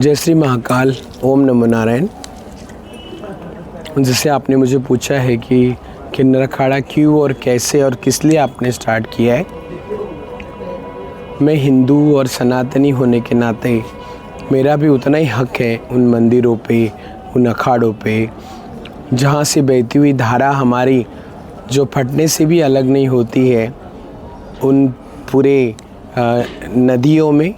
जय श्री महाकाल, ओम नमो नारायण। जैसे आपने मुझे पूछा है कि किन्नर अखाड़ा क्यों और कैसे और किस लिए आपने स्टार्ट किया है। मैं हिंदू और सनातनी होने के नाते मेरा भी उतना ही हक है उन मंदिरों पे, उन अखाड़ों पे जहाँ से बहती हुई धारा हमारी जो फटने से भी अलग नहीं होती है, उन पूरे नदियों में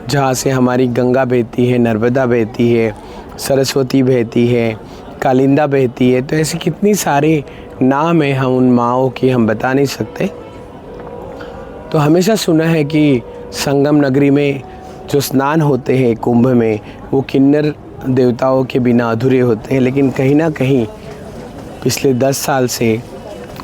जहाँ से हमारी गंगा बहती है, नर्मदा बहती है, सरस्वती बहती है, कालिंदा बहती है। तो ऐसे कितनी सारे नाम हैं, हम उन माँओं की हम बता नहीं सकते। तो हमेशा सुना है कि संगम नगरी में जो स्नान होते हैं कुंभ में, वो किन्नर देवताओं के बिना अधूरे होते हैं। लेकिन कहीं ना कहीं पिछले 10 साल से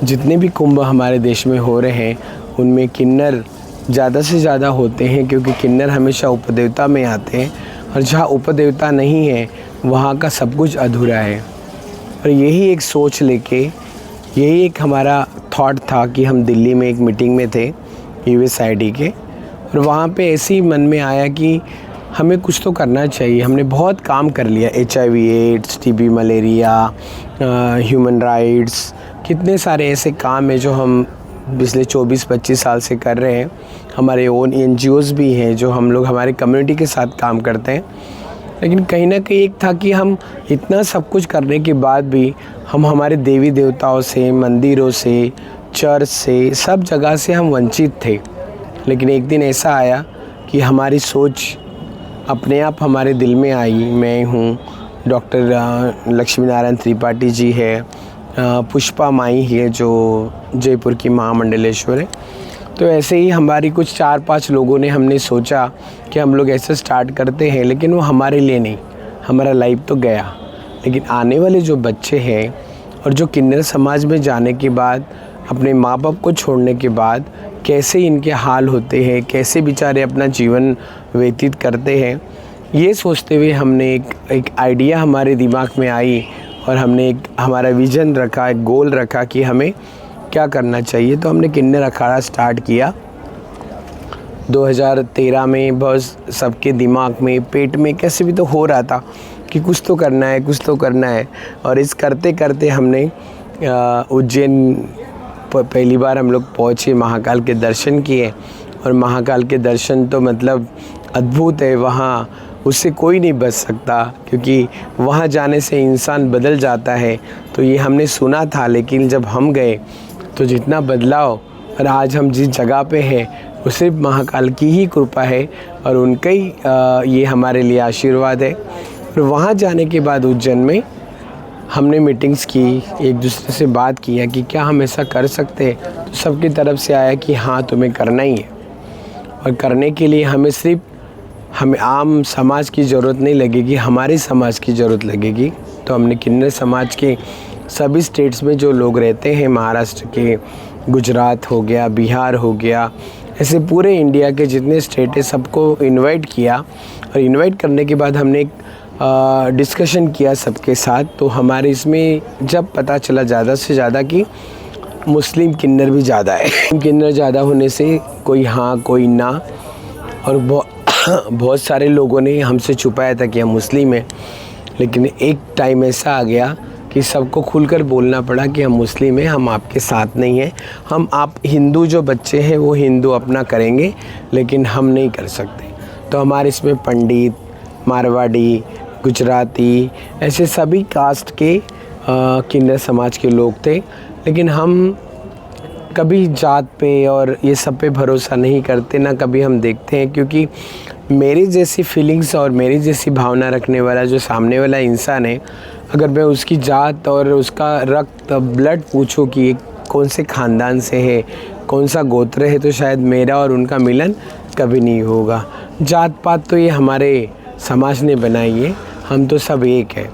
जितने भी कुंभ हमारे देश में हो रहे हैं, उनमें किन्नर ज़्यादा से ज़्यादा होते हैं, क्योंकि किन्नर हमेशा उपदेवता में आते हैं और जहाँ उपदेवता नहीं है वहाँ का सब कुछ अधूरा है। और यही एक सोच लेके, यही एक हमारा थॉट था कि हम दिल्ली में एक मीटिंग में थे USAID के, और वहाँ पे ऐसे ही मन में आया कि हमें कुछ तो करना चाहिए। हमने बहुत काम कर लिया, HIV AIDS, TB malaria, human rights, कितने सारे ऐसे काम हैं जो हम पिछले 24-25 साल से कर रहे हैं। हमारे ओन NGOs भी हैं जो हम लोग हमारे कम्युनिटी के साथ काम करते हैं। लेकिन कहीं ना कहीं एक था कि हम इतना सब कुछ करने के बाद भी हम हमारे देवी देवताओं से, मंदिरों से, चर्च से, सब जगह से हम वंचित थे। लेकिन एक दिन ऐसा आया कि हमारी सोच अपने आप हमारे दिल में आई। मैं हूँ, डॉक्टर लक्ष्मी नारायण त्रिपाठी जी है, पुष्पा माई है जो जयपुर की महामंडलेश्वर है। तो ऐसे ही हमारी कुछ 4-5 लोगों ने हमने सोचा कि हम लोग ऐसे स्टार्ट करते हैं। लेकिन वो हमारे लिए नहीं, हमारा लाइफ तो गया, लेकिन आने वाले जो बच्चे हैं और जो किन्नर समाज में जाने के बाद, अपने माँ बाप को छोड़ने के बाद कैसे इनके हाल होते हैं, कैसे बेचारे अपना जीवन व्यतीत करते हैं, ये सोचते हुए हमने एक आइडिया हमारे दिमाग में आई और हमने एक हमारा विज़न रखा, एक गोल रखा कि हमें क्या करना चाहिए। तो हमने किन्नर अखाड़ा स्टार्ट किया 2013 में। बस सबके दिमाग में, पेट में कैसे भी तो हो रहा था कि कुछ तो करना है, कुछ तो करना है। और इस करते करते हमने उज्जैन पहली बार हम लोग पहुँचे, महाकाल के दर्शन किए। और महाकाल के दर्शन तो मतलब अद्भुत है, वहाँ उससे कोई नहीं बच सकता, क्योंकि वहाँ जाने से इंसान बदल जाता है। तो ये हमने सुना था, लेकिन जब हम गए तो जितना बदलाव, और आज हम जिस जगह पे हैं वो सिर्फ महाकाल की ही कृपा है और उनका ही ये हमारे लिए आशीर्वाद है। और वहाँ जाने के बाद उज्जैन में हमने मीटिंग्स की, एक दूसरे से बात किया कि क्या हम ऐसा कर सकते हैं। तो सबकी तरफ से आया कि हाँ, तुम्हें करना ही है। और करने के लिए हमें आम समाज की ज़रूरत नहीं लगेगी, हमारे समाज की ज़रूरत लगेगी। तो हमने किन्नर समाज के सभी स्टेट्स में जो लोग रहते हैं, महाराष्ट्र के, गुजरात हो गया, बिहार हो गया, ऐसे पूरे इंडिया के जितने स्टेट है सबको इनवाइट किया। और इनवाइट करने के बाद हमने एक डिस्कशन किया सबके साथ। तो हमारे इसमें जब पता चला ज़्यादा से ज़्यादा कि मुस्लिम किन्नर भी ज़्यादा है। किन्नर ज़्यादा होने से कोई हाँ कोई ना, और बहुत सारे लोगों ने हमसे छुपाया था कि हम मुस्लिम हैं। लेकिन एक टाइम ऐसा आ गया कि सबको खुलकर बोलना पड़ा कि हम मुस्लिम हैं, हम आपके साथ नहीं हैं। आप हिंदू जो बच्चे हैं वो हिंदू अपना करेंगे, लेकिन हम नहीं कर सकते। तो हमारे इसमें पंडित, मारवाड़ी, गुजराती, ऐसे सभी कास्ट के किन्नर समाज के लोग थे। लेकिन हम कभी जात पे और ये सब पे भरोसा नहीं करते, ना कभी हम देखते हैं, क्योंकि मेरी जैसी फीलिंग्स और मेरी जैसी भावना रखने वाला जो सामने वाला इंसान है, अगर मैं उसकी जात और उसका रक्त ब्लड पूछूं कि ये कौन से ख़ानदान से है, कौन सा गोत्र है, तो शायद मेरा और उनका मिलन कभी नहीं होगा। जात पात तो ये हमारे समाज ने बनाई है, हम तो सब एक है।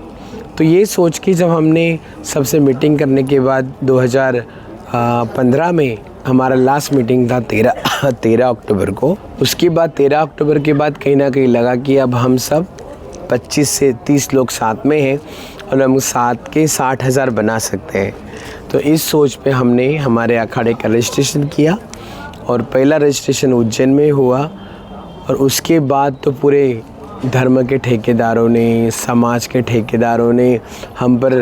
तो ये सोच के जब हमने सबसे मीटिंग करने के बाद 2015 में हमारा लास्ट मीटिंग था 13 अक्टूबर को। उसके बाद 13 अक्टूबर के बाद कहीं ना कहीं लगा कि अब हम सब 25 से 30 लोग साथ में हैं और हम साथ के 60,000 बना सकते हैं। तो इस सोच पे हमने हमारे अखाड़े का रजिस्ट्रेशन किया और पहला रजिस्ट्रेशन उज्जैन में हुआ। और उसके बाद तो पूरे धर्म के ठेकेदारों ने, समाज के ठेकेदारों ने हम पर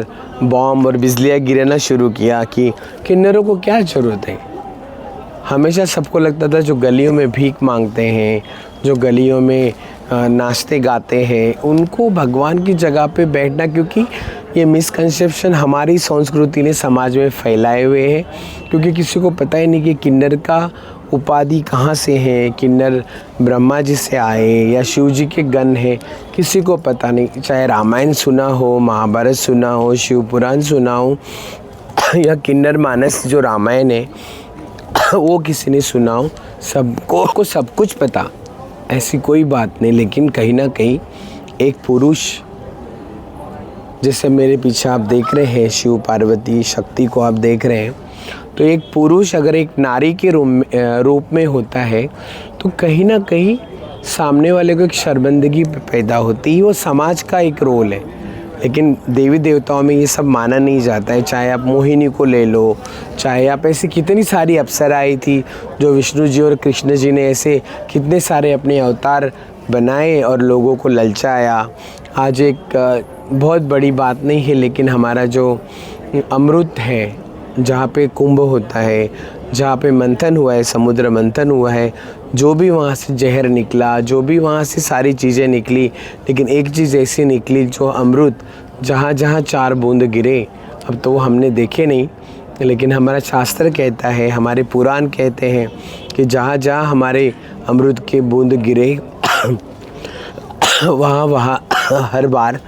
बॉम्ब और बिजलियाँ गिराना शुरू किया कि किन्नरों को क्या ज़रूरत है। हमेशा सबको लगता था जो गलियों में भीख मांगते हैं, जो गलियों में नाचते गाते हैं, उनको भगवान की जगह पे बैठना, क्योंकि ये मिसकंसेप्शन हमारी संस्कृति ने समाज में फैलाए हुए हैं। क्योंकि किसी को पता ही नहीं कि किन्नर का उपाधि कहाँ से है, किन्नर ब्रह्मा जी से आए या शिव जी के गण हैं, किसी को पता नहीं। चाहे रामायण सुना हो, महाभारत सुना हो, शिव पुराण सुना हो या किन्नर मानस जो रामायण है वो किसी ने सुना हो, सबको सब कुछ पता, ऐसी कोई बात नहीं। लेकिन कहीं ना कहीं एक पुरुष, जैसे मेरे पीछे आप देख रहे हैं शिव पार्वती शक्ति को आप देख रहे हैं, तो एक पुरुष अगर एक नारी के रूप में होता है तो कहीं ना कहीं सामने वाले को एक शर्मिंदगी पैदा होती है। वो समाज का एक रोल है। लेकिन देवी देवताओं में ये सब माना नहीं जाता है। चाहे आप मोहिनी को ले लो, चाहे आप ऐसी कितनी सारी अप्सराएं थी जो विष्णु जी और कृष्ण जी ने ऐसे कितने सारे अपने अवतार बनाए और लोगों को ललचाया। आज एक बहुत बड़ी बात नहीं है, लेकिन हमारा जो अमृत है, जहाँ पे कुंभ होता है, जहाँ पे मंथन हुआ है, समुद्र मंथन हुआ है, जो भी वहाँ से जहर निकला, जो भी वहाँ से सारी चीज़ें निकली, लेकिन एक चीज़ ऐसी निकली जो अमृत, जहाँ जहाँ 4 बूंद गिरे, अब तो वो हमने देखे नहीं, लेकिन हमारा शास्त्र कहता है, हमारे पुराण कहते हैं कि जहाँ जहाँ हमारे अमृत के बूंद गिरे वहाँ हर बार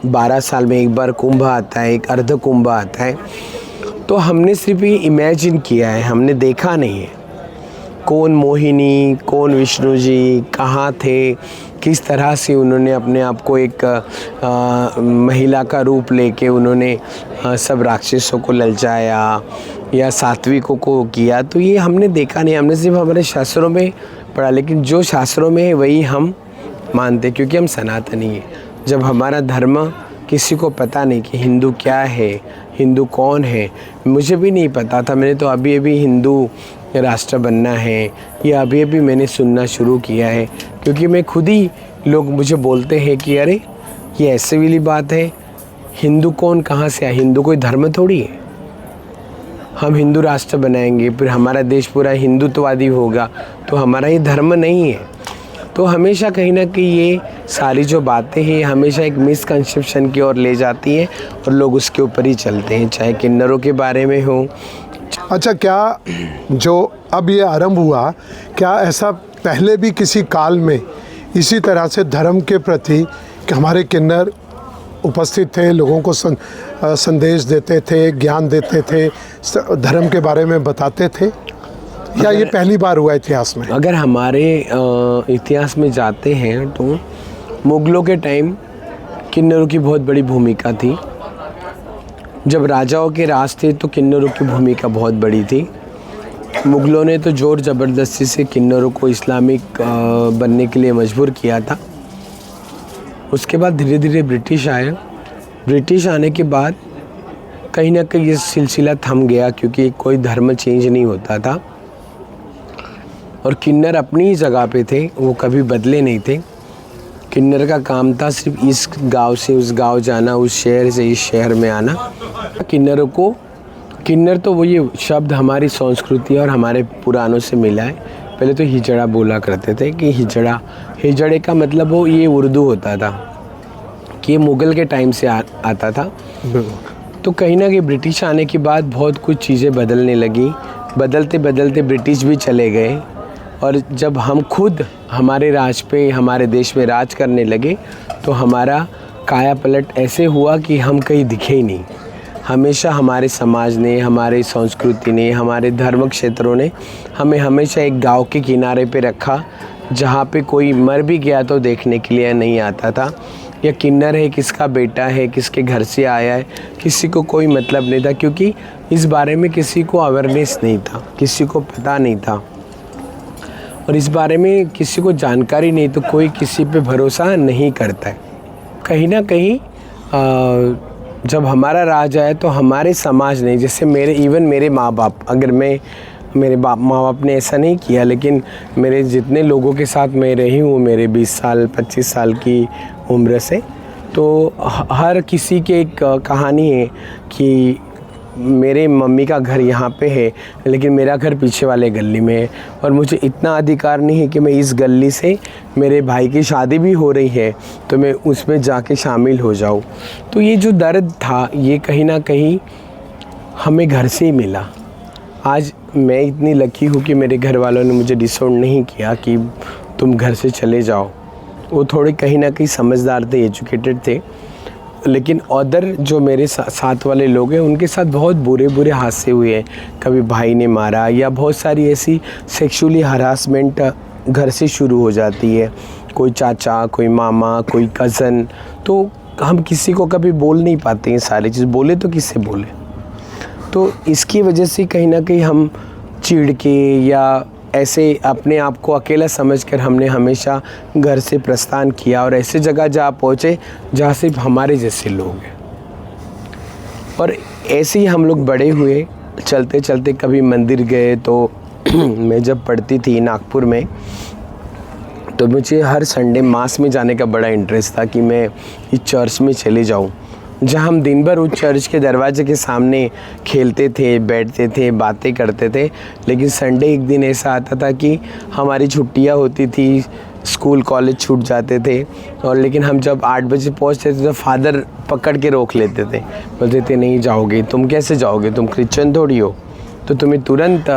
12 साल में एक बार कुंभ आता है, एक अर्ध कुंभ आता है। तो हमने सिर्फ ये इमेजिन किया है, हमने देखा नहीं है कौन मोहिनी, कौन विष्णु जी कहाँ थे, किस तरह से उन्होंने अपने आप को एक महिला का रूप लेके उन्होंने सब राक्षसों को ललचाया या सात्विकों को किया। तो ये हमने देखा नहीं, हमने सिर्फ हमारे शास्त्रों में पढ़ा। लेकिन जो शास्त्रों में है वही हम मानते, क्योंकि हम सनातनी हैं। जब हमारा धर्म किसी को पता नहीं कि हिंदू क्या है, हिंदू कौन है, मुझे भी नहीं पता था। मैंने तो अभी अभी हिंदू राष्ट्र बनना है या अभी अभी मैंने सुनना शुरू किया है, क्योंकि मैं खुद ही, लोग मुझे बोलते हैं कि अरे ये ऐसे वाली बात है, हिंदू कौन कहाँ से आया, हिंदू कोई धर्म थोड़ी है। हम हिंदू राष्ट्र बनाएंगे फिर हमारा देश पूरा हिंदुत्ववादी होगा, तो हमारा ये धर्म नहीं है। तो हमेशा कहीं ना कहीं ये सारी जो बातें हैं हमेशा एक मिसकंसेप्शन की ओर ले जाती हैं और लोग उसके ऊपर ही चलते हैं, चाहे किन्नरों के बारे में हो। अच्छा, क्या जो अब ये आरंभ हुआ, क्या ऐसा पहले भी किसी काल में इसी तरह से धर्म के प्रति कि हमारे किन्नर उपस्थित थे, लोगों को संदेश देते थे, ज्ञान देते थे, धर्म के बारे में बताते थे, या ये पहली बार हुआ इतिहास में? अगर हमारे इतिहास में जाते हैं तो मुग़लों के टाइम किन्नरों की बहुत बड़ी भूमिका थी। जब राजाओं के राज थे तो किन्नरों की भूमिका बहुत बड़ी थी। मुग़लों ने तो ज़ोर ज़बरदस्ती से किन्नरों को इस्लामिक बनने के लिए मजबूर किया था। उसके बाद धीरे धीरे ब्रिटिश आए। ब्रिटिश आने के बाद कहीं ना कहीं ये सिलसिला थम गया, क्योंकि कोई धर्म चेंज नहीं होता था और किन्नर अपनी ही जगह पे थे, वो कभी बदले नहीं थे। किन्नर का काम था सिर्फ इस गांव से उस गांव जाना, उस शहर से इस शहर में आना। किन्नरों को, किन्नर तो वो ये शब्द हमारी संस्कृति और हमारे पुराणों से मिला है। पहले तो हिजड़ा बोला करते थे कि हिजड़ा, हिजड़े का मतलब वो ये उर्दू होता था कि ये मुग़ल के टाइम से आता था। तो कहीं ना कहीं ब्रिटिश आने के बाद बहुत कुछ चीज़ें बदलने लगी। बदलते बदलते ब्रिटिश भी चले गए और जब हम खुद हमारे राज पे, हमारे देश में राज करने लगे तो हमारा काया पलट ऐसे हुआ कि हम कहीं दिखे ही नहीं। हमेशा हमारे समाज ने, हमारी संस्कृति ने, हमारे धर्म क्षेत्रों ने हमें हमेशा एक गांव के किनारे पे रखा, जहाँ पे कोई मर भी गया तो देखने के लिए नहीं आता था। या किन्नर है, किसका बेटा है, किसके घर से आया है, किसी को कोई मतलब नहीं था, क्योंकि इस बारे में किसी को अवेयरनेस नहीं था, किसी को पता नहीं था और इस बारे में किसी को जानकारी नहीं, तो कोई किसी पे भरोसा नहीं करता है। कहीं ना कहीं जब हमारा राज आया तो हमारे समाज ने, जैसे मेरे माँ बाप, अगर मैं मेरे माँ बाप ने ऐसा नहीं किया, लेकिन मेरे जितने लोगों के साथ मैं रही हूँ मेरे 20 साल 25 साल की उम्र से, तो हर किसी के एक कहानी है कि मेरे मम्मी का घर यहाँ पे है लेकिन मेरा घर पीछे वाले गली में है, और मुझे इतना अधिकार नहीं है कि मैं इस गली से, मेरे भाई की शादी भी हो रही है तो मैं उसमें जाके शामिल हो जाऊँ। तो ये जो दर्द था ये कहीं ना कहीं हमें घर से ही मिला। आज मैं इतनी लकी हूँ कि मेरे घर वालों ने मुझे डिसोर्ड नहीं किया कि तुम घर से चले जाओ। वो थोड़े कहीं ना कहीं समझदार थे, एजुकेटेड थे, लेकिन अदर जो मेरे साथ वाले लोग हैं उनके साथ बहुत बुरे बुरे हादसे हुए हैं। कभी भाई ने मारा या बहुत सारी ऐसी सेक्सुअली हरासमेंट घर से शुरू हो जाती है, कोई चाचा, कोई मामा, कोई कज़न। तो हम किसी को कभी बोल नहीं पाते हैं सारी चीज़, बोले तो किससे बोले। तो इसकी वजह से कहीं ना कहीं हम चिढ़ के या ऐसे अपने आप को अकेला समझकर हमने हमेशा घर से प्रस्थान किया और ऐसे जगह जा पहुँचे जहाँ सिर्फ हमारे जैसे लोग हैं। और ऐसे ही हम लोग बड़े हुए, चलते चलते कभी मंदिर गए। तो मैं जब पढ़ती थी नागपुर में, तो मुझे हर संडे मास में जाने का बड़ा इंटरेस्ट था कि मैं इस चर्च में चले जाऊँ, जहाँ हम दिन भर उस चर्च के दरवाजे के सामने खेलते थे, बैठते थे, बातें करते थे। लेकिन संडे एक दिन ऐसा आता था कि हमारी छुट्टियाँ होती थी, स्कूल कॉलेज छूट जाते थे, और लेकिन हम जब 8 बजे पहुँचते थे तो फादर पकड़ के रोक लेते थे, बोलते थे नहीं जाओगे, तुम कैसे जाओगे, तुम क्रिश्चियन थोड़ी हो, तो तुम्हें तुरंत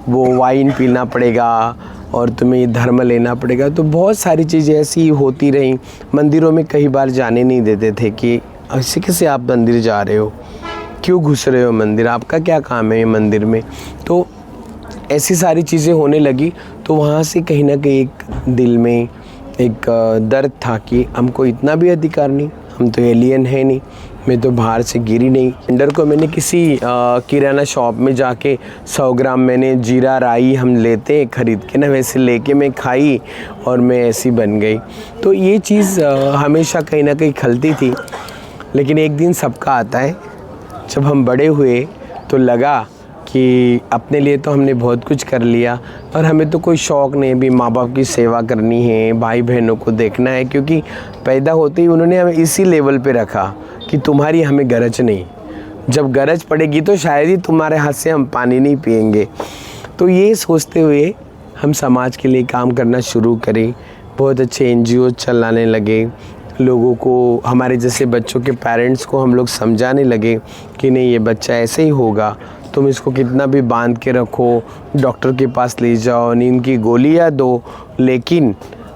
वो वाइन पीना पड़ेगा और तुम्हें धर्म लेना पड़ेगा। तो बहुत सारी चीज़ें ऐसी होती रहीं। मंदिरों में कई बार जाने नहीं देते थे कि ऐसे कैसे आप मंदिर जा रहे हो, क्यों घुस रहे हो मंदिर, आपका क्या काम है ये मंदिर में। तो ऐसी सारी चीज़ें होने लगी। तो वहाँ से कहीं ना कहीं एक दिल में एक दर्द था कि हमको इतना भी अधिकार नहीं, हम तो एलियन है नहीं, मैं तो बाहर से गिरी नहीं। अंडर को मैंने किसी किराना शॉप में जाके 100 ग्राम मैंने जीरा राई हम लेते हैं ख़रीद के ना, वैसे लेके मैं खाई और मैं ऐसी बन गई। तो ये चीज़ हमेशा कहीं ना कहीं खलती थी। लेकिन एक दिन सबका आता है, जब हम बड़े हुए तो लगा कि अपने लिए तो हमने बहुत कुछ कर लिया और हमें तो कोई शौक़ नहीं भी माँ बाप की सेवा करनी है, भाई बहनों को देखना है, क्योंकि पैदा होते ही उन्होंने हमें इसी लेवल पे रखा कि तुम्हारी हमें गरज नहीं, जब गरज पड़ेगी तो शायद ही तुम्हारे हाथ से हम पानी नहीं पिएंगे। तो ये सोचते हुए हम समाज के लिए काम करना शुरू करें, बहुत अच्छे NGO चलाने लगे, लोगों को, हमारे जैसे बच्चों के पेरेंट्स को हम लोग समझाने लगे कि नहीं ये बच्चा ऐसे ही होगा, तुम इसको कितना भी बांध के रखो, डॉक्टर के पास ले जाओ, नींद की गोलियां दो, लेकिन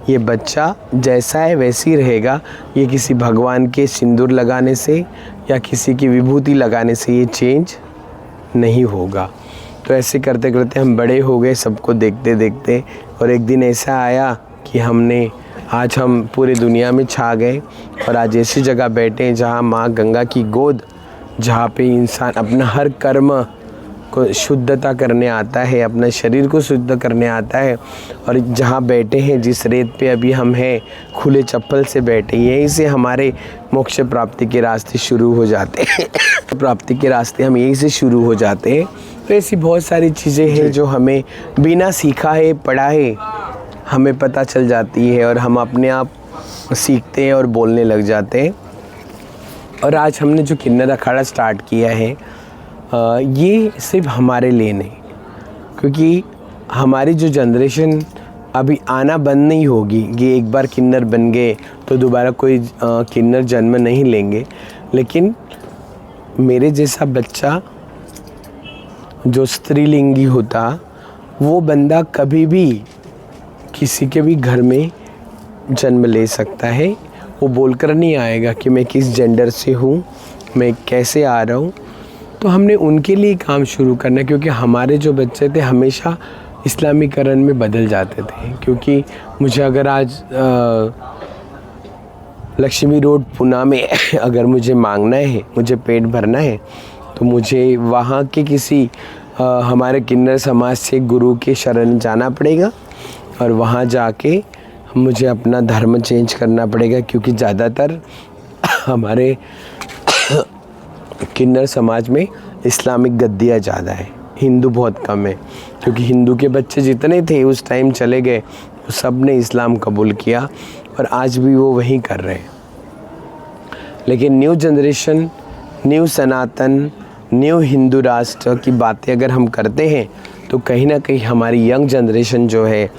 ये बच्चा जैसा है वैसे ही रहेगा। ये किसी भगवान के सिंदूर लगाने से या किसी की विभूति लगाने से ये चेंज नहीं होगा। तो ऐसे करते करते हम बड़े हो गए, सबको देखते देखते, और एक दिन ऐसा आया कि आज हम पूरी दुनिया में छा गए और आज ऐसी जगह बैठे हैं जहाँ माँ गंगा की गोद, जहाँ पे इंसान अपना हर कर्म को शुद्धता करने आता है, अपना शरीर को शुद्ध करने आता है, और जहाँ बैठे हैं जिस रेत पे अभी हम हैं, खुले चप्पल से बैठे, यहीं से हमारे मोक्ष प्राप्ति के रास्ते शुरू हो जाते हैं। प्राप्ति के रास्ते हम यहीं से शुरू हो जाते हैं। तो ऐसी बहुत सारी चीज़ें हैं जो हमें बिना सीखा है, पढ़ा है, हमें पता चल जाती है और हम अपने आप सीखते हैं और बोलने लग जाते हैं। और आज हमने जो किन्नर अखाड़ा स्टार्ट किया है, ये सिर्फ हमारे लिए नहीं, क्योंकि हमारी जो जनरेशन अभी आना बंद नहीं होगी, ये एक बार किन्नर बन गए तो दोबारा कोई किन्नर जन्म नहीं लेंगे। लेकिन मेरे जैसा बच्चा जो स्त्रीलिंगी होता, वो बंदा कभी भी किसी के भी घर में जन्म ले सकता है। वो बोलकर नहीं आएगा कि मैं किस जेंडर से हूँ, मैं कैसे आ रहा हूँ। तो हमने उनके लिए काम शुरू करना, क्योंकि हमारे जो बच्चे थे हमेशा इस्लामीकरण में बदल जाते थे। क्योंकि मुझे अगर आज लक्ष्मी रोड पुणे में अगर मुझे मांगना है, मुझे पेट भरना है, तो मुझे वहाँ के किसी हमारे किन्नर समाज से गुरु के शरण जाना पड़ेगा और वहाँ जाके मुझे अपना धर्म चेंज करना पड़ेगा। क्योंकि ज़्यादातर हमारे किन्नर समाज में इस्लामिक गद्दियाँ ज़्यादा है, हिंदू बहुत कम है, क्योंकि हिंदू के बच्चे जितने थे उस टाइम चले गए, सब ने इस्लाम कबूल किया और आज भी वो वही कर रहे हैं। लेकिन न्यू जनरेशन, न्यू सनातन, न्यू हिंदू राष्ट्र की बातें अगर हम करते हैं तो कहीं ना कहीं हमारी यंग जनरेशन जो है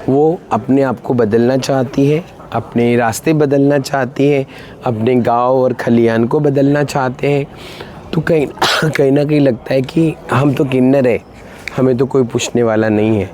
वो अपने आप को बदलना चाहती है, अपने रास्ते बदलना चाहती है, अपने गांव और खलियान को बदलना चाहते हैं। तो कहीं ना कहीं लगता है कि हम तो किन्नर है, हमें तो कोई पूछने वाला नहीं है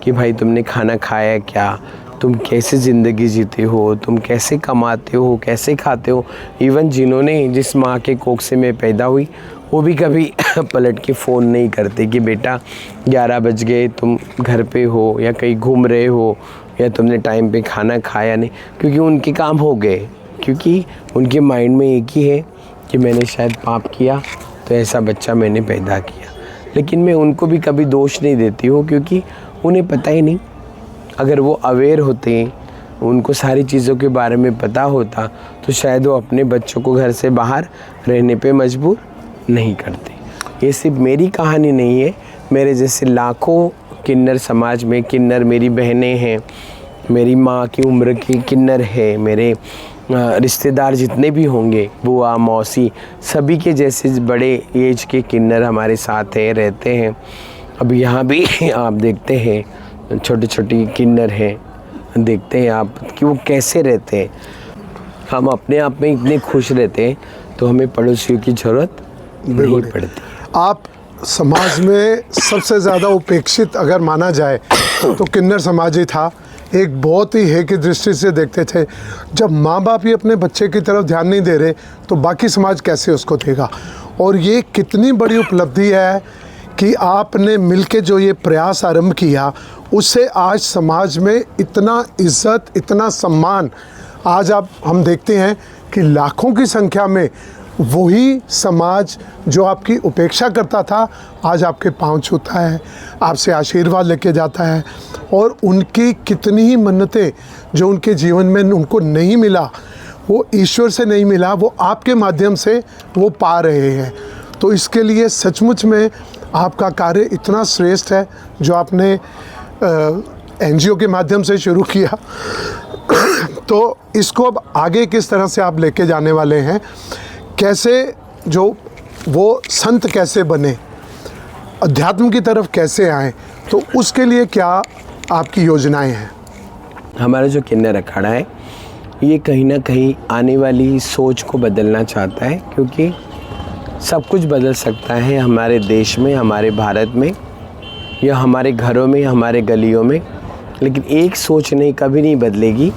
कि भाई तुमने खाना खाया क्या, तुम कैसे ज़िंदगी जीते हो, तुम कैसे कमाते हो, कैसे खाते हो। इवन जिन्होंने जिस माँ के कोख से मैं पैदा हुई वो भी कभी पलट के फ़ोन नहीं करते कि बेटा 11 बज गए, तुम घर पे हो या कहीं घूम रहे हो या तुमने टाइम पे खाना खाया नहीं, क्योंकि उनके काम हो गए, क्योंकि उनके माइंड में एक ही है कि मैंने शायद पाप किया तो ऐसा बच्चा मैंने पैदा किया। लेकिन मैं उनको भी कभी दोष नहीं देती हूँ, क्योंकि उन्हें पता ही नहीं। अगर वो अवेयर होते, उनको सारी चीज़ों के बारे में पता होता तो शायद वो अपने बच्चों को घर से बाहर रहने पे मजबूर नहीं करते। ये सिर्फ मेरी कहानी नहीं है, मेरे जैसे लाखों किन्नर समाज में, किन्नर मेरी बहनें हैं, मेरी माँ की उम्र की किन्नर है, मेरे रिश्तेदार जितने भी होंगे, बुआ मौसी, सभी के जैसे बड़े एज के किन्नर हमारे साथ हैं, रहते हैं। अब यहाँ भी आप देखते हैं छोटे छोटी किन्नर हैं, देखते हैं आप कि वो कैसे रहते हैं। हम अपने आप में इतने खुश रहते हैं तो हमें पड़ोसियों की ज़रूरत नहीं पड़ती। आप समाज में सबसे ज़्यादा उपेक्षित अगर माना जाए तो किन्नर समाज ही था। एक बहुत ही है की दृष्टि से देखते थे, जब माँ बाप ही अपने बच्चे की तरफ ध्यान नहीं दे रहे तो बाकी समाज कैसे उसको देगा। और ये कितनी बड़ी उपलब्धि है कि आपने मिलके जो ये प्रयास आरंभ किया, उससे आज समाज में इतना इज्जत, इतना सम्मान, आज हम देखते हैं कि लाखों की संख्या में वही समाज जो आपकी उपेक्षा करता था आज आपके पांव छूता है, आपसे आशीर्वाद लेके जाता है। और उनकी कितनी ही मन्नतें जो उनके जीवन में उनको नहीं मिला, वो ईश्वर से नहीं मिला, वो आपके माध्यम से वो पा रहे हैं। तो इसके लिए सचमुच में आपका कार्य इतना श्रेष्ठ है जो आपने NGO के माध्यम से शुरू किया। तो इसको अब आगे किस तरह से आप लेके जाने वाले हैं, कैसे जो वो संत कैसे बने, अध्यात्म की तरफ कैसे आए, तो उसके लिए क्या आपकी योजनाएं हैं? हमारा जो किन्नर अखाड़ा है ये कहीं ना कहीं आने वाली सोच को बदलना चाहता है, क्योंकि सब कुछ बदल सकता है हमारे देश में, हमारे भारत में, या हमारे घरों में, हमारे गलियों में, लेकिन एक सोच नहीं, कभी नहीं बदलेगी।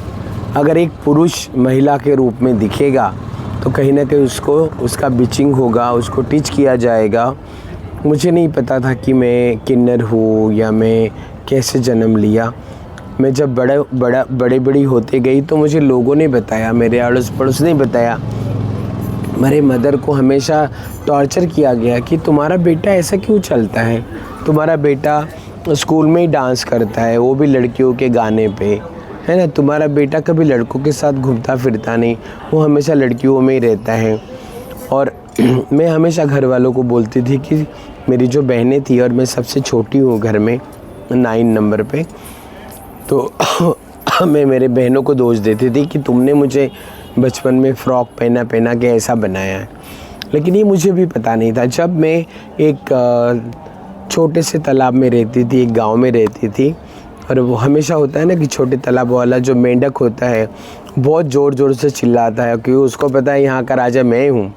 अगर एक पुरुष महिला के रूप में दिखेगा तो कहीं ना कहीं उसका बिचिंग होगा, उसको टीच किया जाएगा। मुझे नहीं पता था कि मैं किन्नर हूँ या मैं कैसे जन्म लिया। मैं जब बड़ी होते गई तो मुझे लोगों ने बताया, मेरे अड़ोस पड़ोस ने बताया। मेरे मदर को हमेशा टॉर्चर किया गया कि तुम्हारा बेटा ऐसा क्यों चलता है, तुम्हारा बेटा स्कूल में ही डांस करता है, वो भी लड़कियों के गाने पे, है ना, तुम्हारा बेटा कभी लड़कों के साथ घूमता फिरता नहीं, वो हमेशा लड़कियों में ही रहता है। और मैं हमेशा घर वालों को बोलती थी कि मेरी जो बहनें थी और मैं सबसे छोटी हूँ घर में 9 नंबर पे, तो मैं मेरे बहनों को दोष देती थी कि तुमने मुझे बचपन में फ़्रॉक पहना के ऐसा बनाया है। लेकिन ये मुझे भी पता नहीं था। जब मैं एक छोटे से तालाब में रहती थी, एक गांव में रहती थी, और वो हमेशा होता है ना कि छोटे तालाब वाला जो मेंढक होता है बहुत ज़ोर ज़ोर से चिल्लाता है, क्योंकि उसको पता है यहाँ का राजा मैं हूँ।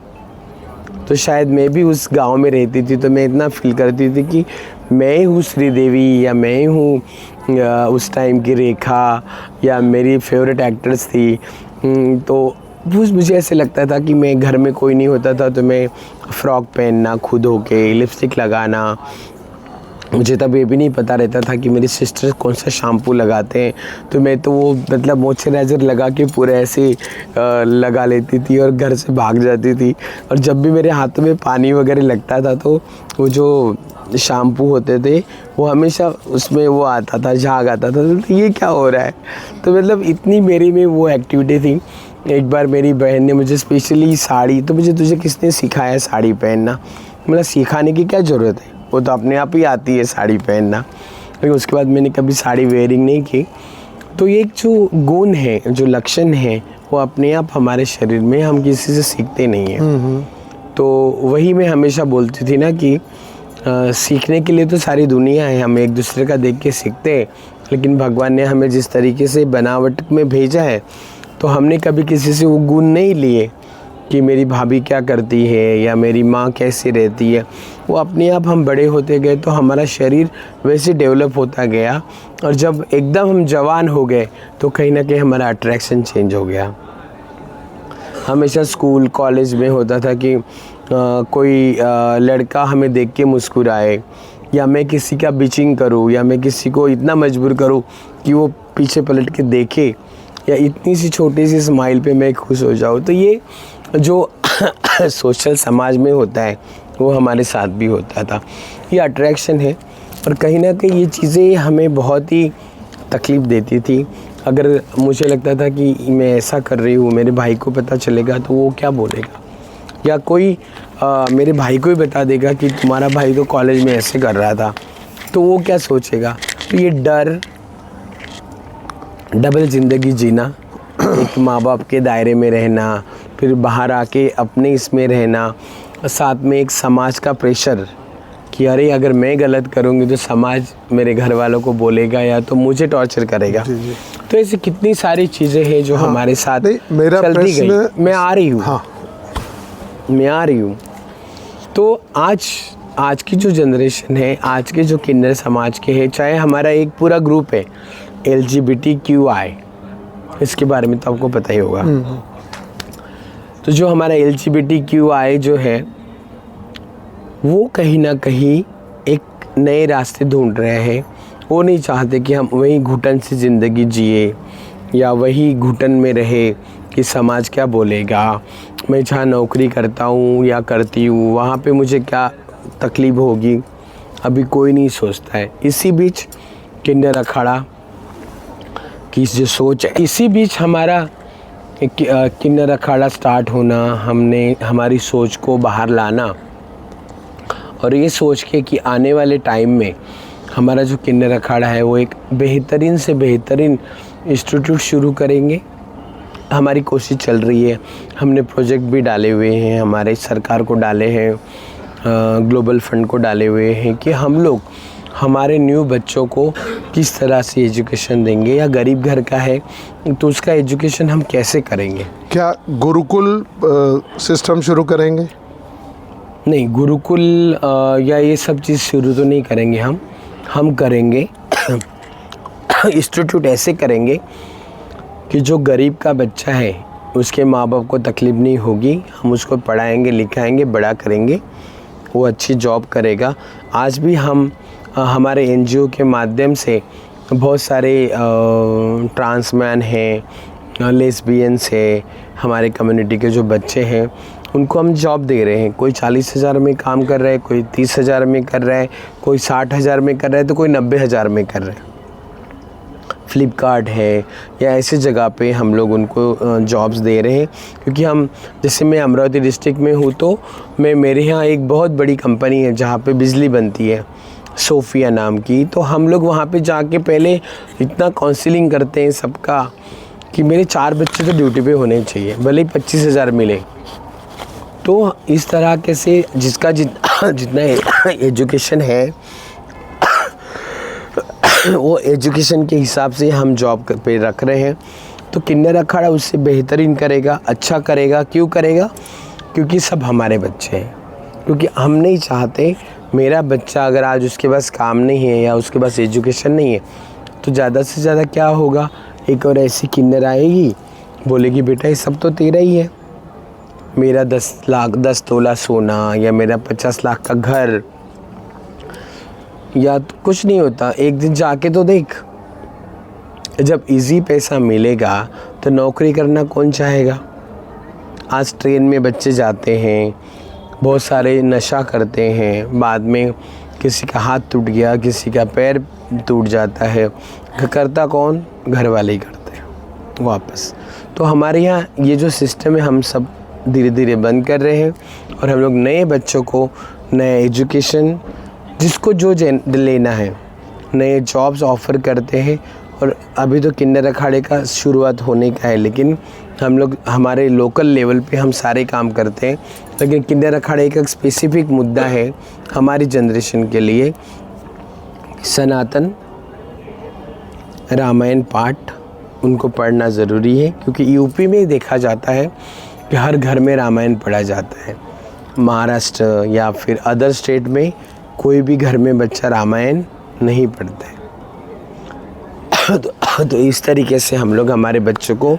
तो शायद मैं भी उस गांव में रहती थी तो मैं इतना फील करती थी कि मैं हूँ श्रीदेवी, या मैं हूँ उस टाइम की रेखा, या मेरी फेवरेट एक्ट्रेस थी। तो मुझे ऐसे लगता था कि मैं घर में कोई नहीं होता था तो मैं फ़्रॉक पहनना, खुद होके लिपस्टिक लगाना। मुझे तब ये भी नहीं पता रहता था कि मेरी सिस्टर कौन सा शैम्पू लगाते हैं, तो मैं तो वो मतलब मॉइस्चराइज़र लगा के पूरा ऐसे लगा लेती थी और घर से भाग जाती थी। और जब भी मेरे हाथों में पानी वगैरह लगता था तो वो जो शैम्पू होते थे वो हमेशा उसमें वो आता था, झाग आता था, तो ये क्या हो रहा है। तो मतलब इतनी मेरी में वो एक्टिविटी थी। एक बार मेरी बहन ने मुझे स्पेशली साड़ी, तो तुझे किसने सिखाया साड़ी पहनना? मतलब सिखाने की क्या ज़रूरत है, वो तो अपने आप ही आती है साड़ी पहनना, लेकिन उसके बाद मैंने कभी साड़ी वेयरिंग नहीं की। तो ये एक जो गुण है, जो लक्षण है, वो अपने आप हमारे शरीर में, हम किसी से सीखते नहीं हैं। तो वही मैं हमेशा बोलती थी ना कि सीखने के लिए तो सारी दुनिया है, हम एक दूसरे का देख के सीखते हैं, लेकिन भगवान ने हमें जिस तरीके से बनावट में भेजा है, तो हमने कभी किसी से वो गुण नहीं लिए कि मेरी भाभी क्या करती है या मेरी माँ कैसी रहती है। वो अपने आप हम बड़े होते गए तो हमारा शरीर वैसे डेवलप होता गया, और जब एकदम हम जवान हो गए तो कहीं ना कहीं हमारा अट्रैक्शन चेंज हो गया। हमेशा स्कूल कॉलेज में होता था कि कोई लड़का हमें देख के मुस्कुराए, या मैं किसी का बिचिंग करूं, या मैं किसी को इतना मजबूर करूं कि वो पीछे पलट के देखे, या इतनी सी छोटी सी स्माइल पे मैं खुश हो जाऊं। तो ये जो सोशल समाज में होता है वो हमारे साथ भी होता था। ये अट्रैक्शन है, और कहीं ना कहीं ये चीज़ें हमें बहुत ही तकलीफ़ देती थी। अगर मुझे लगता था कि मैं ऐसा कर रही हूँ, मेरे भाई को पता चलेगा तो वो क्या बोलेगा, या कोई मेरे भाई को ही बता देगा कि तुम्हारा भाई तो कॉलेज में ऐसे कर रहा था, तो वो क्या सोचेगा। तो ये डर, डबल ज़िंदगी जीना, एक माँ बाप के दायरे में रहना, फिर बाहर आके अपने इसमें रहना, साथ में एक समाज का प्रेशर कि अरे अगर मैं गलत करूँगी तो समाज मेरे घर वालों को बोलेगा या तो मुझे टॉर्चर करेगा। तो ऐसी कितनी सारी चीज़ें हैं जो हमारे साथ चलती गई। मैं आ रही हूँ। तो आज की जो जनरेशन है, आज के जो किन्नर समाज के हैं, चाहे हमारा एक पूरा ग्रुप है LGBTQI, इसके बारे में तो आपको पता ही होगा। तो जो हमारा LGBTQI जो है, वो कहीं ना कहीं एक नए रास्ते ढूंढ रहे हैं। वो नहीं चाहते कि हम वही घुटन से ज़िंदगी जिए, या वही घुटन में रहे कि समाज क्या बोलेगा, मैं जहाँ नौकरी करता हूँ या करती हूँ वहाँ पे मुझे क्या तकलीफ़ होगी, अभी कोई नहीं सोचता है। इसी बीच किन्नर अखाड़ा की जो सोच है, इसी बीच हमारा किन्नर अखाड़ा स्टार्ट होना, हमने हमारी सोच को बाहर लाना, और ये सोच के कि आने वाले टाइम में हमारा जो किन्नर अखाड़ा है वो एक बेहतरीन से बेहतरीन इंस्टीट्यूट शुरू करेंगे। हमारी कोशिश चल रही है, हमने प्रोजेक्ट भी डाले हुए हैं, हमारे सरकार को डाले हैं, ग्लोबल फंड को डाले हुए हैं कि हम लोग हमारे न्यू बच्चों को किस तरह से एजुकेशन देंगे, या गरीब घर का है तो उसका एजुकेशन हम कैसे करेंगे। क्या गुरुकुल सिस्टम शुरू करेंगे? नहीं, गुरुकुल या ये सब चीज़ शुरू तो नहीं करेंगे हम करेंगे इंस्टीट्यूट ऐसे करेंगे कि जो गरीब का बच्चा है उसके माँ बाप को तकलीफ़ नहीं होगी, हम उसको पढ़ाएंगे, लिखाएंगे, बड़ा करेंगे, वो अच्छी जॉब करेगा। आज भी हम हमारे NGO के माध्यम से बहुत सारे ट्रांसमैन हैं, लेस्बियंस है, हमारे कम्युनिटी के जो बच्चे हैं उनको हम जॉब दे रहे हैं। कोई 40,000 में काम कर रहा है, कोई 30,000 में कर रहा है, कोई 60,000 में कर रहा है, तो कोई 90,000 में कर रहा है। फ्लिपकार्ट है या ऐसे जगह पे हम लोग उनको जॉब्स दे रहे हैं, क्योंकि हम, जैसे मैं अमरावती डिस्ट्रिक्ट में हूँ तो मेरे यहाँ एक बहुत बड़ी कंपनी है जहाँ पे बिजली बनती है, सोफिया नाम की। तो हम लोग वहाँ पे जाके पहले इतना काउंसलिंग करते हैं सबका कि मेरे 4 बच्चे तो ड्यूटी पे होने चाहिए, भले ही 25,000 मिले। तो इस तरह के से जिसका जितना एजुकेशन है वो एजुकेशन के हिसाब से हम जॉब पे रख रहे हैं। तो किन्नर अखाड़ा उससे बेहतरीन करेगा, अच्छा करेगा। क्यों करेगा? क्योंकि सब हमारे बच्चे हैं। क्योंकि हम नहीं चाहते मेरा बच्चा अगर आज उसके पास काम नहीं है या उसके पास एजुकेशन नहीं है तो ज़्यादा से ज़्यादा क्या होगा, एक और ऐसी किन्नर आएगी, बोलेगी बेटा ये सब तो तेरा ही है, मेरा 10 तोला सोना या मेरा 50 लाख का घर, या तो कुछ नहीं होता। एक दिन जाके तो देख, जब इजी पैसा मिलेगा तो नौकरी करना कौन चाहेगा। आज ट्रेन में बच्चे जाते हैं, बहुत सारे नशा करते हैं, बाद में किसी का हाथ टूट गया, किसी का पैर टूट जाता है, करता कौन? घर वाले ही करते हैं वापस। तो हमारे यहाँ ये जो सिस्टम है हम सब धीरे धीरे बंद कर रहे हैं, और हम लोग नए बच्चों को नया एजुकेशन, जिसको जो लेना है, नए जॉब्स ऑफ़र करते हैं। और अभी तो किन्नर अखाड़े का शुरुआत होने का है, लेकिन हम लोग हमारे लोकल लेवल पे हम सारे काम करते हैं। लेकिन किन्नर अखाड़े का एक स्पेसिफिक मुद्दा है हमारी जनरेशन के लिए, सनातन रामायण पाठ उनको पढ़ना ज़रूरी है, क्योंकि यूपी में देखा जाता है कि हर घर में रामायण पढ़ा जाता है। महाराष्ट्र या फिर अदर स्टेट में कोई भी घर में बच्चा रामायण नहीं पढ़ता है। तो इस तरीके से हम लोग हमारे बच्चों को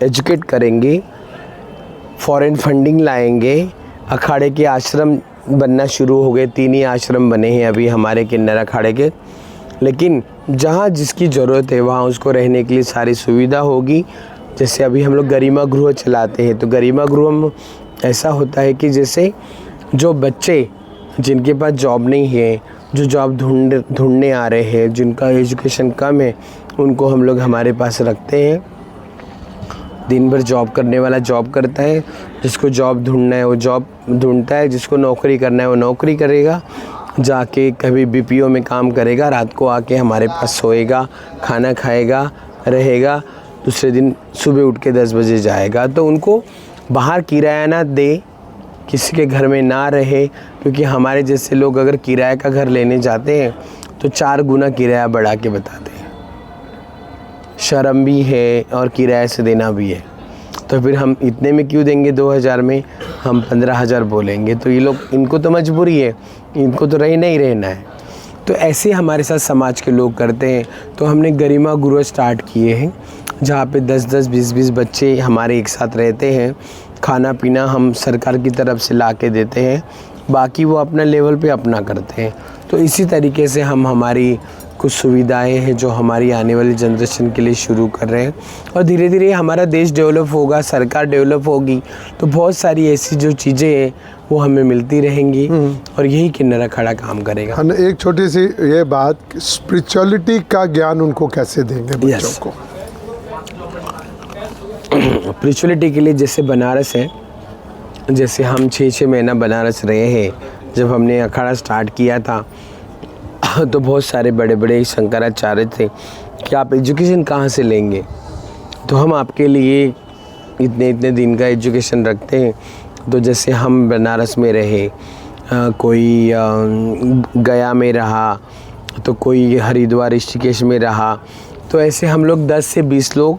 एजुकेट करेंगे, फॉरेन फंडिंग लाएंगे। अखाड़े के आश्रम बनना शुरू हो गए, 3 ही आश्रम बने हैं अभी हमारे किन्नर अखाड़े के। लेकिन जहाँ जिसकी ज़रूरत है वहाँ उसको रहने के लिए सारी सुविधा होगी। जैसे अभी हम लोग गरिमा गृह चलाते हैं, तो गरिमा गृह में ऐसा होता है कि जैसे जो बच्चे जिनके पास जॉब नहीं है, जो जॉब ढूंढने आ रहे हैं, जिनका एजुकेशन कम है, उनको हम लोग हमारे पास रखते हैं। दिन भर जॉब करने वाला जॉब करता है, जिसको जॉब ढूंढना है वो जॉब ढूंढता है, जिसको नौकरी करना है वो नौकरी करेगा, जाके कभी बीपीओ में काम करेगा, रात को आके हमारे पास सोएगा, खाना खाएगा, रहेगा, दूसरे दिन सुबह उठ के 10 बजे जाएगा। तो उनको बाहर किराया ना दे, किसी के घर में ना रहे, क्योंकि हमारे जैसे लोग अगर किराए का घर लेने जाते हैं तो 4 गुना किराया बढ़ा के बताते हैं। शर्म भी है और किराए से देना भी है, तो फिर हम इतने में क्यों देंगे, 2000 में हम 15,000 बोलेंगे। तो ये लोग, इनको तो मजबूरी है, इनको तो रहना ही रहना है। तो ऐसे हमारे साथ समाज के लोग करते हैं। तो हमने गरिमा गृह स्टार्ट किए हैं, जहाँ पे 10-10, 20-20 बच्चे हमारे एक साथ रहते हैं। खाना पीना हम सरकार की तरफ से ला के देते हैं, बाकी वो अपना लेवल पे अपना करते हैं। तो इसी तरीके से हम हमारी कुछ सुविधाएं हैं जो हमारी आने वाली जनरेशन के लिए शुरू कर रहे हैं। और धीरे धीरे हमारा देश डेवलप होगा, सरकार डेवलप होगी, तो बहुत सारी ऐसी जो चीज़ें हैं वो हमें मिलती रहेंगी और यही किन्नर अखाड़ा काम करेगा। हम एक छोटी सी ये बात, स्पिरिचुअलिटी का ज्ञान उनको कैसे देंगे बच्चों को? स्पिरिचुअलिटी के लिए जैसे बनारस है, जैसे हम 6 महीना बनारस रहे हैं। जब हमने अखाड़ा स्टार्ट किया था तो बहुत सारे बड़े बड़े शंकराचार्य थे कि आप एजुकेशन कहाँ से लेंगे, तो हम आपके लिए इतने इतने दिन का एजुकेशन रखते हैं। तो जैसे हम बनारस में रहे, कोई गया में रहा, तो कोई हरिद्वार ऋषिकेश में रहा, तो ऐसे हम लोग 10 से 20 लोग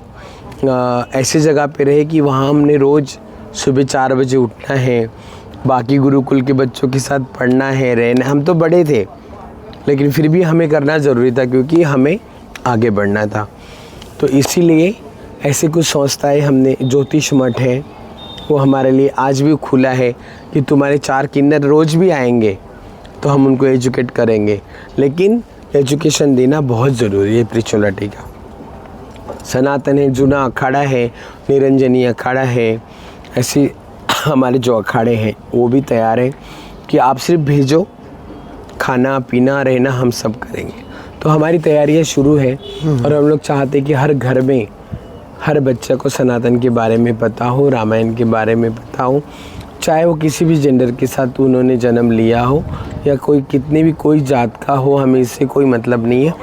ऐसे जगह पे रहे कि वहाँ हमने रोज़ सुबह 4 बजे उठना है, बाकी गुरुकुल के बच्चों के साथ पढ़ना है, रहना। हम तो बड़े थे लेकिन फिर भी हमें करना ज़रूरी था, क्योंकि हमें आगे बढ़ना था। तो इसीलिए ऐसे कुछ संस्थाएं हमने, ज्योतिष मठ है वो हमारे लिए आज भी खुला है कि तुम्हारे 4 किन्नर रोज़ भी आएंगे तो हम उनको एजुकेट करेंगे। लेकिन एजुकेशन देना बहुत ज़रूरी है स्पिरिचुअलिटी का। सनातन है, जूना अखाड़ा है, निरंजनी अखाड़ा है, ऐसे हमारे जो अखाड़े हैं वो भी तैयार है कि आप सिर्फ भेजो, खाना पीना रहना हम सब करेंगे। तो हमारी तैयारियां शुरू है और हम लोग चाहते हैं कि हर घर में हर बच्चे को सनातन के बारे में पता हो, रामायण के बारे में पता हो, चाहे वो किसी भी जेंडर के साथ उन्होंने जन्म लिया हो या कोई कितनी भी कोई जात का हो, हमें इससे कोई मतलब नहीं है।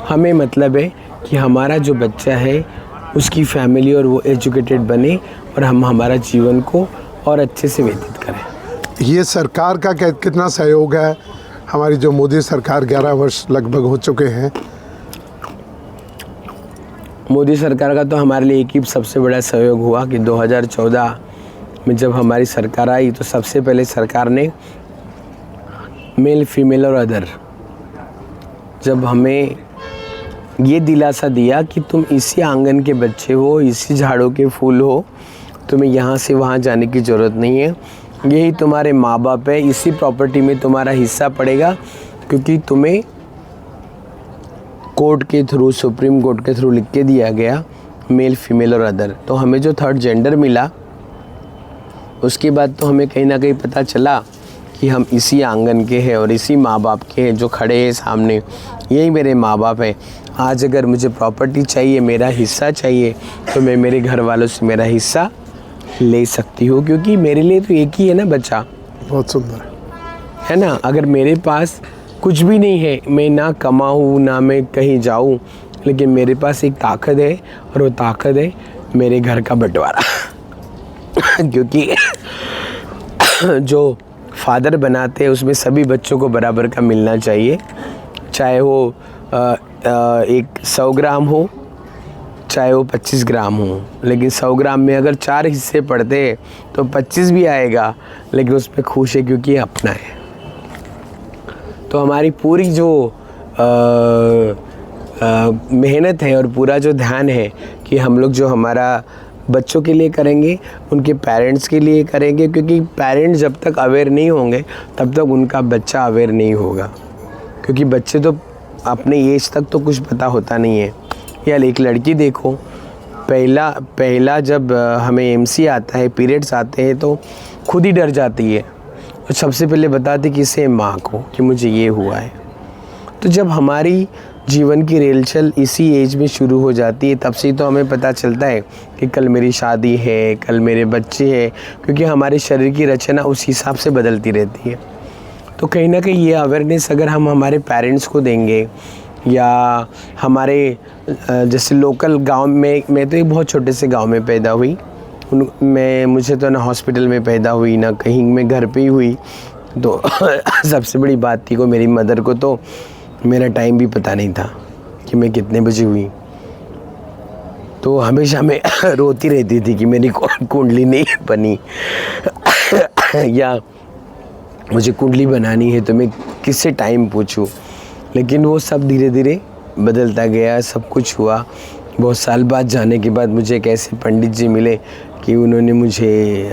हमें मतलब है कि हमारा जो बच्चा है उसकी फैमिली और वो एजुकेटेड बने और हम हमारा जीवन को और अच्छे से व्यतीत करें। ये सरकार का कितना सहयोग है? हमारी जो मोदी सरकार 11 वर्ष लगभग हो चुके हैं, मोदी सरकार का तो हमारे लिए एक ही सबसे बड़ा सहयोग हुआ कि 2014 में जब हमारी सरकार आई तो सबसे पहले सरकार ने मेल, फीमेल और अदर, जब हमें ये दिलासा दिया कि तुम इसी आंगन के बच्चे हो, इसी झाड़ों के फूल हो, तुम्हें यहाँ से वहाँ जाने की ज़रूरत नहीं है, यही तुम्हारे माँ बाप है, इसी प्रॉपर्टी में तुम्हारा हिस्सा पड़ेगा, क्योंकि तुम्हें कोर्ट के थ्रू, सुप्रीम कोर्ट के थ्रू लिख के दिया गया मेल, फीमेल और अदर। तो हमें जो 3rd जेंडर मिला उसके बाद तो हमें कहीं ना कहीं पता चला कि हम इसी आंगन के हैं और इसी माँ बाप के हैं जो खड़े हैं सामने, यही मेरे माँ बाप हैं। आज अगर मुझे प्रॉपर्टी चाहिए, मेरा हिस्सा चाहिए, तो मैं मेरे घर वालों से मेरा हिस्सा ले सकती हूँ, क्योंकि मेरे लिए तो एक ही है ना बच्चा। बहुत सुंदर है ना। अगर मेरे पास कुछ भी नहीं है, मैं ना कमाऊँ ना मैं कहीं जाऊँ, लेकिन मेरे पास एक ताकत है और वो ताकत है मेरे घर का बंटवारा। क्योंकि जो फादर बनाते हैं उसमें सभी बच्चों को बराबर का मिलना चाहिए, चाहे वो 100 ग्राम हो चाहे वो 25 ग्राम हो। लेकिन 100 ग्राम में अगर 4 हिस्से पड़ते तो 25 भी आएगा, लेकिन उसमें खुश है क्योंकि ये अपना है। तो हमारी पूरी जो मेहनत है और पूरा जो ध्यान है कि हम लोग जो हमारा बच्चों के लिए करेंगे, उनके पेरेंट्स के लिए करेंगे, क्योंकि पेरेंट्स जब तक अवेयर नहीं होंगे तब तक उनका बच्चा अवेयर नहीं होगा। क्योंकि बच्चे तो अपने एज तक तो कुछ पता होता नहीं है। या एक लड़की देखो, पहला जब हमें एमसी आता है, पीरियड्स आते हैं तो खुद ही डर जाती है और सबसे पहले बताती किसे, माँ को, कि मुझे ये हुआ है। तो जब हमारी जीवन की रेलचल इसी एज में शुरू हो जाती है, तब से तो हमें पता चलता है कि कल मेरी शादी है, कल मेरे बच्चे हैं, क्योंकि हमारे शरीर की रचना उस हिसाब से बदलती रहती है। तो कहीं ना कहीं ये अवेयरनेस अगर हम हमारे पेरेंट्स को देंगे, या हमारे जैसे लोकल गांव में, मैं तो एक बहुत छोटे से गांव में पैदा हुई, मुझे तो ना हॉस्पिटल में पैदा हुई ना कहीं, मैं घर पे ही हुई। तो सबसे बड़ी बात थी को मेरी मदर को तो मेरा टाइम भी पता नहीं था कि मैं कितने बजे हुई। तो हमेशा मैं रोती रहती थी कि मेरी कुंडली नहीं बनी या मुझे कुंडली बनानी है तो मैं किससे टाइम पूछूं। लेकिन वो सब धीरे धीरे बदलता गया, सब कुछ हुआ। बहुत साल बाद जाने के बाद मुझे एक ऐसे पंडित जी मिले कि उन्होंने मुझे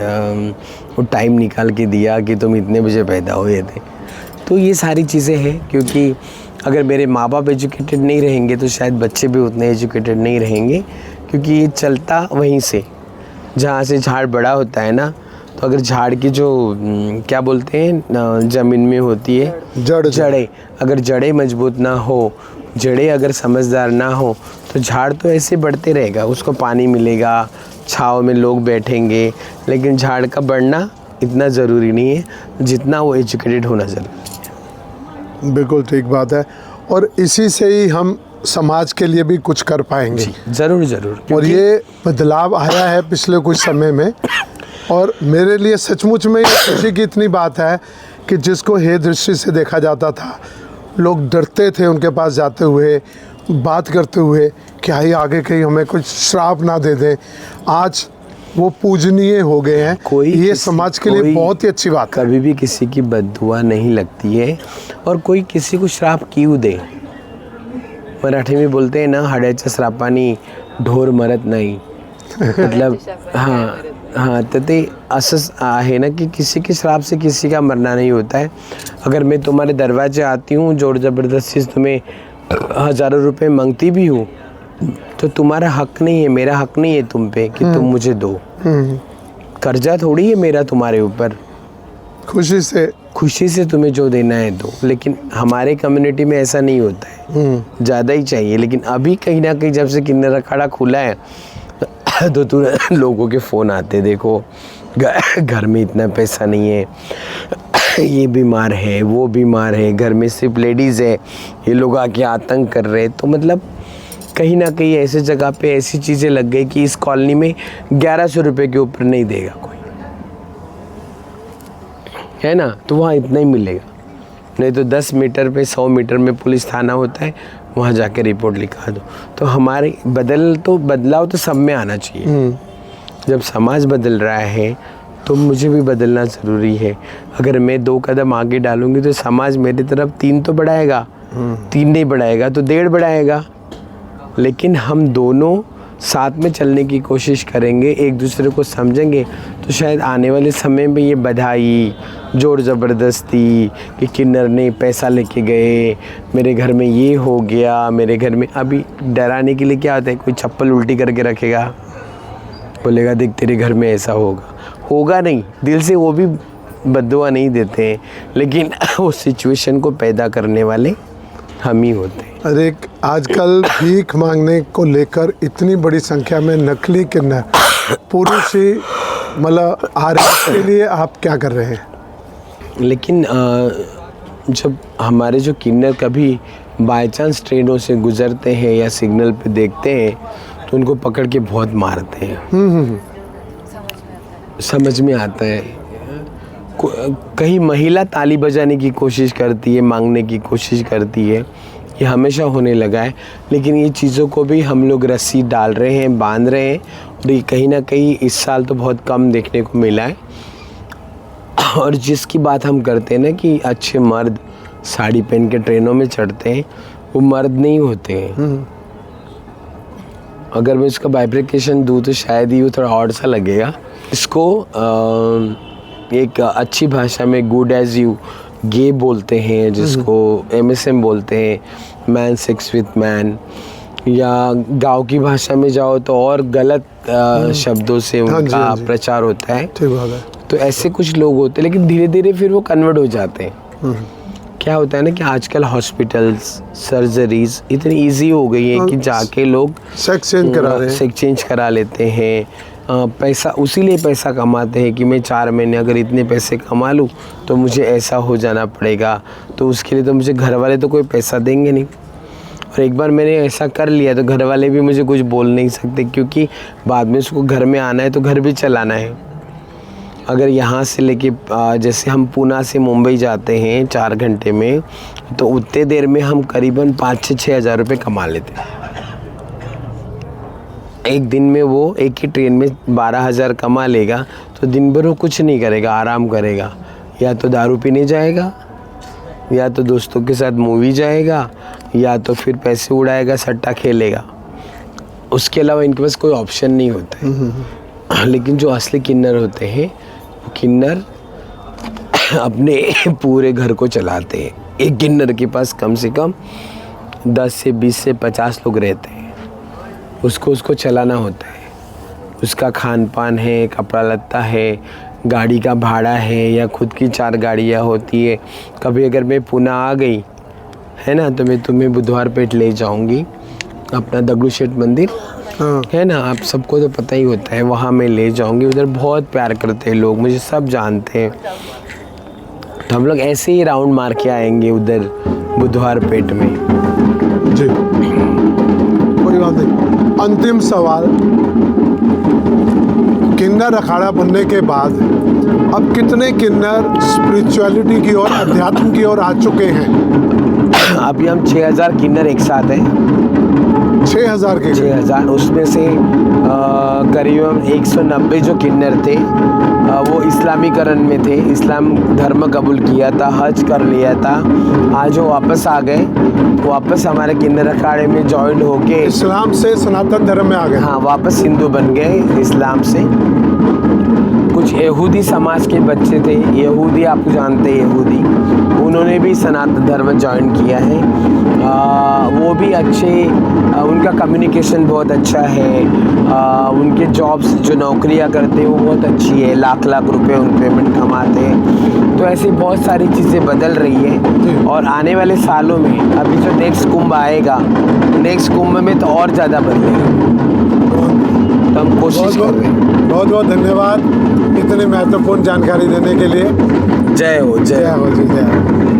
वो टाइम निकाल के दिया कि तुम इतने बजे पैदा हुए थे। तो ये सारी चीज़ें हैं, क्योंकि अगर मेरे माँ बाप एजुकेटेड नहीं रहेंगे तो शायद बच्चे भी उतने एजुकेटेड नहीं रहेंगे, क्योंकि ये चलता वहीं से, जहाँ से झाड़ बड़ा होता है ना। तो अगर झाड़ की जो क्या बोलते हैं ज़मीन में होती है जड़ें, अगर जड़ें मजबूत ना हो, जड़ें अगर समझदार ना हो, तो झाड़ तो ऐसे बढ़ते रहेगा, उसको पानी मिलेगा, छाँव में लोग बैठेंगे, लेकिन झाड़ का बढ़ना इतना ज़रूरी नहीं है जितना वो एजुकेटेड होना ज़रूरी है। बिल्कुल ठीक बात है, और इसी से ही हम समाज के लिए भी कुछ कर पाएंगे। ज़रूर ज़रूर। और ये बदलाव आया है पिछले कुछ समय में, और मेरे लिए सचमुच में ये खुशी की इतनी बात है कि जिसको हे दृष्टि से देखा जाता था, लोग डरते थे उनके पास जाते हुए, बात करते हुए, क्या ही आगे कहीं हमें कुछ श्राप ना दे दें, आज वो पूजनीय हो गए हैं। ये समाज के लिए बहुत ही अच्छी बात है। कभी भी किसी की बद्दुआ नहीं लगती है, और कोई किसी को श्राप क्यों दे। मराठी में बोलते हैं ना, हाड्याच्या श्रापानी ढोर मरत नाही। मतलब हाँ तो ते असंच आहे ना कि किसी के श्राप से किसी का मरना नहीं होता है। अगर मैं तुम्हारे दरवाजे आती हूँ, जोर ज़बरदस्ती से तुम्हें हज़ारों रुपए मांगती भी हूँ, तो तुम्हारा हक नहीं है, मेरा हक नहीं है तुम पे कि तुम मुझे दो। कर्जा थोड़ी है मेरा तुम्हारे ऊपर, खुशी से तुम्हें जो देना है दो। लेकिन हमारे कम्युनिटी में ऐसा नहीं होता है, ज़्यादा ही चाहिए। लेकिन अभी कहीं ना कहीं जब से किन्नर अखाड़ा खुला है तो तुरंत लोगों के फ़ोन आते, देखो घर में इतना पैसा नहीं है, ये बीमार है, वो बीमार है, घर में सिर्फ लेडीज़ है, ये लोग आके आतंक कर रहे। तो मतलब कहीं ना कहीं ऐसे जगह पे ऐसी चीज़ें लग गई कि इस कॉलोनी में 1100 रुपये के ऊपर नहीं देगा कोई, है ना, तो वहाँ इतना ही मिलेगा। नहीं तो 10 मीटर पे 100 मीटर में पुलिस थाना होता है, वहाँ जाके रिपोर्ट लिखा दो। तो हमारे बदलाव तो सब में आना चाहिए। जब समाज बदल रहा है तो मुझे भी बदलना ज़रूरी है। अगर मैं 2 कदम आगे डालूंगी तो समाज मेरी तरफ 3 तो बढ़ाएगा, 3 नहीं बढ़ाएगा तो 1.5 बढ़ाएगा। लेकिन हम दोनों साथ में चलने की कोशिश करेंगे, एक दूसरे को समझेंगे, तो शायद आने वाले समय में ये बधाई, जोर ज़बरदस्ती कि किन्नर ने पैसा लेके गए, मेरे घर में ये हो गया, मेरे घर में, अभी डराने के लिए क्या होता है, कोई चप्पल उल्टी करके रखेगा, बोलेगा देख तेरे घर में ऐसा होगा नहीं, दिल से वो भी बद्दुआ नहीं देते हैं, लेकिन उस सिचुएशन को पैदा करने वाले हम ही होते हैं। अरे आजकल भीख मांगने को लेकर इतनी बड़ी संख्या में नकली किन्नर पुरुष ही मतलब आ रहे हैं, इसके लिए आप क्या कर रहे हैं? लेकिन जब हमारे जो किन्नर कभी बाय चांस ट्रेनों से गुजरते हैं या सिग्नल पे देखते हैं तो उनको पकड़ के बहुत मारते हैं। समझ में आता है। कहीं महिला ताली बजाने की कोशिश करती है, मांगने की कोशिश करती है, ये हमेशा होने लगा है। लेकिन ये चीज़ों को भी हम लोग रस्सी डाल रहे हैं, बांध रहे हैं, और ये कहीं ना कहीं इस साल तो बहुत कम देखने को मिला है। और जिसकी बात हम करते हैं ना कि अच्छे मर्द साड़ी पहन के ट्रेनों में चढ़ते हैं, वो मर्द नहीं होते हैं। अगर मैं इसका बाइब्रिकेशन दूँ तो शायद ही वो थोड़ा ऑड सा लगेगा। इसको एक अच्छी भाषा में गुड एज यू गे बोलते हैं, जिसको MSM बोलते हैं, मैन सेक्स विथ मैन। या गांव की भाषा में जाओ तो और गलत शब्दों से उनका प्रचार होता है। ठीक बात है। तो ऐसे कुछ लोग होते हैं, लेकिन धीरे धीरे फिर वो कन्वर्ट हो जाते हैं। क्या होता है ना कि आजकल हॉस्पिटल्स, सर्जरीज इतनी इजी हो गई है कि जाके लोग सेक्स चेंज करा लेते हैं। पैसा उसीलिए पैसा कमाते हैं कि मैं 4 महीने अगर इतने पैसे कमा लूँ तो मुझे ऐसा हो जाना पड़ेगा, तो उसके लिए तो मुझे घर वाले तो कोई पैसा देंगे नहीं। और एक बार मैंने ऐसा कर लिया तो घर वाले भी मुझे कुछ बोल नहीं सकते, क्योंकि बाद में उसको घर में आना है तो घर भी चलाना है। अगर यहाँ से लेके जैसे हम पूना से मुंबई जाते हैं 4 घंटे में, तो उतने देर में हम करीबन 5-6 हज़ार रुपये कमा लेते हैं। एक दिन में वो एक ही ट्रेन में 12,000 कमा लेगा तो दिन भर वो कुछ नहीं करेगा, आराम करेगा। या तो दारू पीने जाएगा, या तो दोस्तों के साथ मूवी जाएगा, या तो फिर पैसे उड़ाएगा, सट्टा खेलेगा। उसके अलावा इनके पास कोई ऑप्शन नहीं होता है। लेकिन जो असली किन्नर होते हैं, वो किन्नर अपने पूरे घर को चलाते हैं। एक किन्नर के पास कम से कम 10 से 20 से 50 लोग रहते हैं। उसको चलाना होता है। उसका खान पान है, कपड़ा लत्ता है, गाड़ी का भाड़ा है, या खुद की 4 गाड़ियाँ होती है। कभी अगर मैं पुणे आ गई है ना, तो मैं तुम्हें बुधवार पेट ले जाऊंगी, अपना दगड़ू शेठ मंदिर है ना, आप सबको तो पता ही होता है, वहाँ मैं ले जाऊंगी। उधर बहुत प्यार करते हैं लोग, मुझे सब जानते हैं। तो हम लोग ऐसे ही राउंड मार के आएंगे उधर बुधवार पेट में। जी, कोई बात नहीं। अंतिम सवाल, किन्नर अखाड़ा बनने के बाद अब कितने किन्नर स्पिरिचुअलिटी की ओर, अध्यात्म की ओर आ चुके हैं? अभी हम 6,000 किन्नर एक साथ हैं। 6,000 के 6,000, उसमें से करीबन 190 जो किन्नर थे वो इस्लामीकरण में थे, इस्लाम धर्म कबूल किया था, हज कर लिया था। आज वो वापस आ गए, वापस हमारे किन्नर अखाड़े में ज्वाइन होके इस्लाम से सनातन धर्म में आ गए। हाँ, वापस हिंदू बन गए इस्लाम से। कुछ यहूदी समाज के बच्चे थे, यहूदी आपको जानते हैं, यहूदी, उन्होंने भी सनातन धर्म ज्वाइन किया है। वो भी अच्छे, उनका कम्युनिकेशन बहुत अच्छा है। उनके जॉब्स जो नौकरियां करते हैं वो बहुत अच्छी है, लाख रुपए उन पेमेंट कमाते हैं। तो ऐसी बहुत सारी चीज़ें बदल रही है। और आने वाले सालों में अभी जो नेक्स्ट कुंभ आएगा, नेक्स्ट कुंभ में तो और ज़्यादा बदलेगा। तो हम कोशिश कर रहे हैं। बहुत बहुत धन्यवाद इतनी महत्वपूर्ण जानकारी देने के लिए। जय हो, जय हो। जय हो।